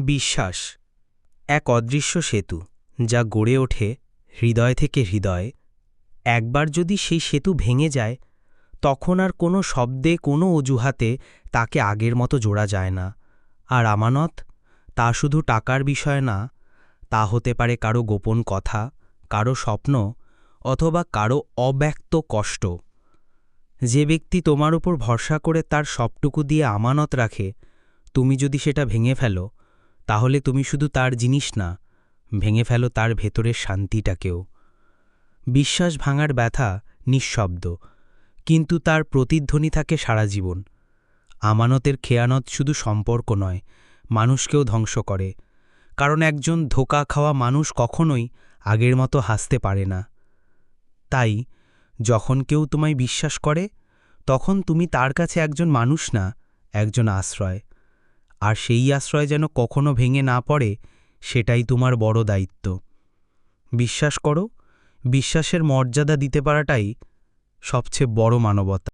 বিশ্বাস এক অদৃশ্য সেতু, যা গড়ে ওঠে হৃদয় থেকে হৃদয়ে। একবার যদি সেই সেতু ভেঙে যায়, তখন আর কোনো শব্দে, কোনো অজুহাতে তাকে আগের মতো জোড়া যায় না। আর আমানত, তা শুধু টাকার বিষয় না, তা হতে পারে কারো গোপন কথা, কারো স্বপ্ন, অথবা কারো অব্যক্ত কষ্ট। যে ব্যক্তি তোমার উপর ভরসা করে তার সবটুকু দিয়ে আমানত রাখে, তুমি যদি সেটা ভেঙে ফেলো, তাহলে তুমি শুধু তার জিনিস না, ভেঙে ফেলো তার ভেতরের শান্তিটাকেও। বিশ্বাস ভাঙার ব্যথা নিঃশব্দ, কিন্তু তার প্রতিধ্বনি থাকে সারা জীবন। আমানতের খেয়ানত শুধু সম্পর্ক নয়, মানুষকেও ধ্বংস করে, কারণ একজন ধোঁকা খাওয়া মানুষ কখনোই আগের মতো হাসতে পারে না। তাই যখন কেউ তোমায় বিশ্বাস করে, তখন তুমি তার কাছে একজন মানুষ না, একজন আশ্রয়। আর সেই আশ্রয় যেন কখনো ভেঙে না পড়ে, সেটাই তোমার বড় দায়িত্ব। বিশ্বাস করো, বিশ্বাসের মর্যাদা দিতে পারাটাই সবচেয়ে বড় মানবতা।